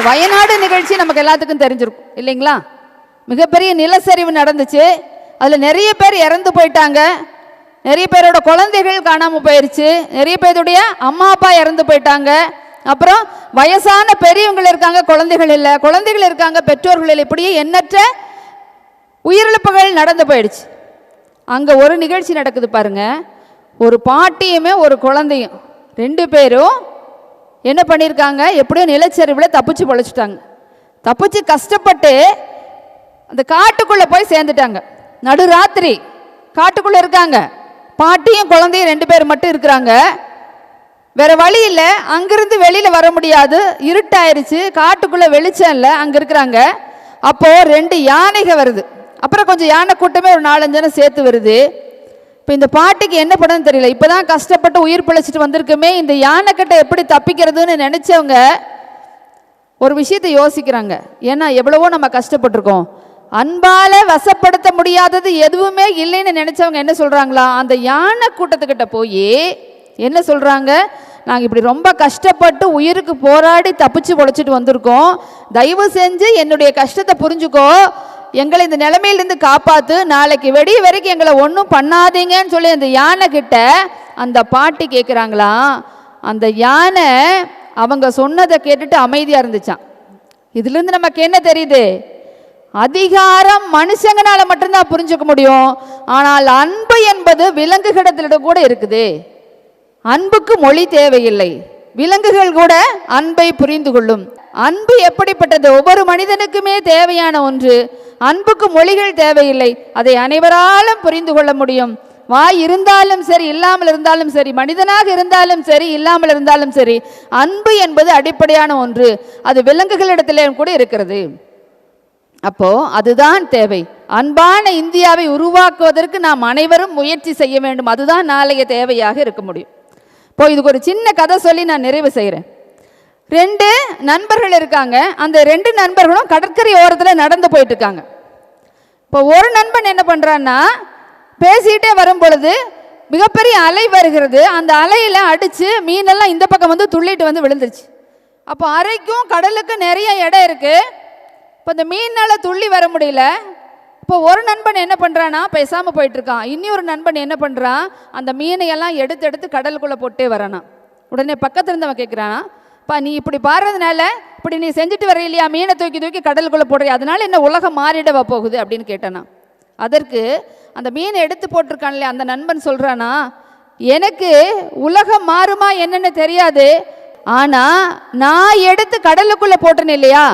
வயநாடு நிகழ்ச்சி நமக்கு எல்லாத்துக்கும் தெரிஞ்சிருக்கும் இல்லைங்களா? மிகப்பெரிய நிலச்சரிவு நடந்துச்சு. அதில் நிறைய பேர் இறந்து போயிட்டாங்க. நிறைய பேரோட குழந்தைகள் காணாமல் போயிடுச்சு. நிறைய பேருடைய அம்மா அப்பா இறந்து போயிட்டாங்க. அப்புறம் வயசான பெரியவங்கள் இருக்காங்க, குழந்தைகள் இல்லை, குழந்தைகள் இருக்காங்க, பெற்றோர்கள் இல்லை, இப்படியே எண்ணற்ற உயிரிழப்புகள் நடந்து போயிடுச்சு. அங்கே ஒரு நிகழ்ச்சி நடக்குது பாருங்க. ஒரு பாட்டியுமே ஒரு குழந்தையும் 2 பேரும் என்ன பண்ணியிருக்காங்க, எப்படியோ நிலச்சரிவில் தப்பிச்சு பொழைச்சிட்டாங்க. தப்பிச்சு கஷ்டப்பட்டு அந்த காட்டுக்குள்ளே போய் சேர்ந்துட்டாங்க. நடுராத்திரி காட்டுக்குள்ளே இருக்காங்க. பாட்டியும் குழந்தையும் 2 பேர் மட்டும் இருக்கிறாங்க. வேற வழி இல்லை, அங்கிருந்து வெளியில் வர முடியாது, இருட்டாயிருச்சு, காட்டுக்குள்ளே வெளிச்சம் இல்லை, அங்கே இருக்கிறாங்க. அப்போது 2 யானைகள் வருது. அப்புறம் கொஞ்சம் யானை கூட்டமே ஒரு 4-5 ஜனம் சேர்த்து வருது. இப்போ இந்த பாட்டிக்கு என்ன பண்ணணும்னு தெரியல. இப்போ தான் கஷ்டப்பட்டு உயிர் பிழைச்சிட்டு வந்திருக்குமே, இந்த யானைக்கிட்ட எப்படி தப்பிக்கிறதுன்னு நினச்சவங்க ஒரு விஷயத்தை யோசிக்கிறாங்க. ஏன்னா எவ்வளவோ நம்ம கஷ்டப்பட்டிருக்கோம். அன்பால வசப்படுத்த முடியாதது எதுவுமே இல்லைன்னு நினச்சவங்க என்ன சொல்கிறாங்களா, அந்த யானை கூட்டத்துக்கிட்ட போய் என்ன சொல்கிறாங்க, நாங்கள் இப்படி ரொம்ப கஷ்டப்பட்டு உயிருக்கு போராடி தப்பிச்சு பொழைச்சிட்டு வந்திருக்கோம், தயவு செஞ்சு என்னுடைய கஷ்டத்தை புரிஞ்சுக்கோ, எங்களை இந்த நிலைமையிலிருந்து காப்பாற்று, நாளைக்கு வெடிய வரைக்கும் எங்களை ஒன்றும் பண்ணாதீங்கன்னு சொல்லி அந்த யானை கிட்ட அந்த பாட்டி கேட்குறாங்களா. அந்த யானை அவங்க சொன்னதை கேட்டுட்டு அமைதியாக இருந்துச்சான். இதுலேருந்து நமக்கு என்ன தெரியுது, அதிகாரம் மனுஷங்களால மட்டும்தான் புரிஞ்சுக்க முடியும். ஆனால் அன்பு என்பது விலங்குகளிடம் கூட இருக்குது. அன்புக்கு மொழி தேவையில்லை, விலங்குகள் கூட அன்பை புரிந்து கொள்ளும். அன்பு எப்படிப்பட்டது, ஒவ்வொரு மனிதனுக்குமே தேவையான ஒன்று. அன்புக்கு மொழிகள் தேவையில்லை, அதை அனைவராலும் புரிந்து கொள்ள முடியும். வாய் இருந்தாலும் சரி, இல்லாமல் இருந்தாலும் சரி, மனிதனாக இருந்தாலும் சரி, இல்லாமல் இருந்தாலும் சரி, அன்பு என்பது அடிப்படையான ஒன்று. அது விலங்குகளிடத்திலே கூட இருக்கிறது. அப்போ அதுதான் தேவை. அன்பான இந்தியாவை உருவாக்குவதற்கு நாம் அனைவரும் முயற்சி செய்ய வேண்டும். அதுதான் நாளைய தேவையாக இருக்க முடியும். இப்போ இதுக்கு ஒரு சின்ன கதை சொல்லி நான் நிறைவு செய்கிறேன். 2 நண்பர்கள் இருக்காங்க. அந்த 2 நண்பர்களும் கடற்கரை ஓரத்தில் நடந்து போயிட்டு இருக்காங்க. இப்போ ஒரு நண்பன் என்ன பண்ணுறான்னா, பேசிக்கிட்டே வரும் பொழுது மிகப்பெரிய அலை வருகிறது. அந்த அலையில் அடித்து மீனெல்லாம் இந்த பக்கம் வந்து துள்ளிட்டு வந்து விழுந்துருச்சு. அப்போ அறைக்கும் கடலுக்கும் நிறைய இடம் இருக்குது. இப்போ இந்த மீனால் துள்ளி வர முடியல. இப்போ ஒரு நண்பன் என்ன பண்ணுறான்னா பேசாமல் போயிட்டுருக்கான். இன்னொரு நண்பன் என்ன பண்ணுறான், அந்த மீனையெல்லாம் எடுத்து கடலுக்குள்ளே போட்டே வரானா. உடனே பக்கத்தில் இருந்தவன் கேட்குறானா, பா நீ இப்படி பாடுறதுனால இப்படி நீ செஞ்சுட்டு வர இல்லையா, மீனை தூக்கி கடலுக்குள்ளே போடுறியா, அதனால என்ன உலகம் மாறிடவா போகுது அப்படின்னு கேட்டானா. அதற்கு அந்த மீனை எடுத்து போட்டிருக்கான் இல்லையா, அந்த நண்பன் சொல்கிறானா, எனக்கு உலகம் மாறுமா என்னன்னு தெரியாது, ஆனால் நான் எடுத்து கடலுக்குள்ளே போட்டேன்னு இல்லையா,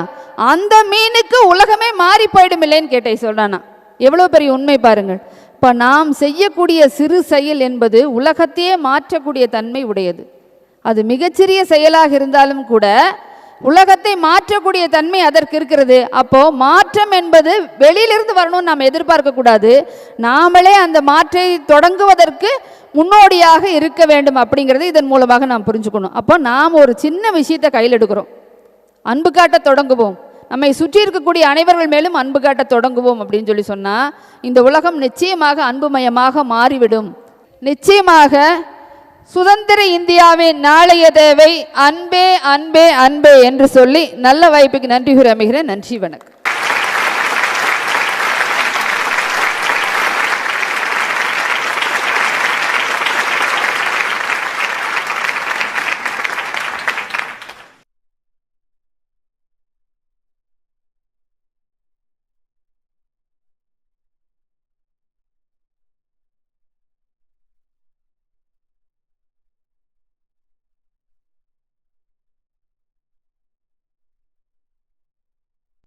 அந்த மீனுக்கு உலகமே மாறி போயிடும் இல்லைன்னு கேட்டேன் சொல்றானா. எவ்வளோ பெரிய உண்மை பாருங்கள். இப்போ நாம் செய்யக்கூடிய சிறு செயல் என்பது உலகத்தையே மாற்றக்கூடிய தன்மை உடையது. அது மிகச்சிறிய செயலாக இருந்தாலும் கூட உலகத்தை மாற்றக்கூடிய தன்மை அதற்கு இருக்கிறது. அப்போ மாற்றம் என்பது வெளியிலிருந்து வரணும்னு நாம் எதிர்பார்க்கக்கூடாது. நாமளே அந்த மாற்றை தொடங்குவதற்கு முன்னோடியாக இருக்க வேண்டும் அப்படிங்கிறது இதன் மூலமாக நாம் புரிஞ்சுக்கணும். அப்போ நாம் ஒரு சின்ன விஷயத்தை கையில் எடுக்கிறோம், அன்பு காட்ட தொடங்குவோம், நம்மை சுற்றி இருக்கக்கூடிய அனைவர்கள் மேலும் அன்பு காட்ட தொடங்குவோம் அப்படின்னு சொல்லி சொன்னால் இந்த உலகம் நிச்சயமாக அன்புமயமாக மாறிவிடும். நிச்சயமாக சுதந்திர இந்தியாவின் நாளைய தேவை அன்பே அன்பே அன்பே என்று சொல்லி நல்ல வாய்ப்புக்கு நன்றி கூறி அமைகிறேன். நன்றி, வணக்கம்.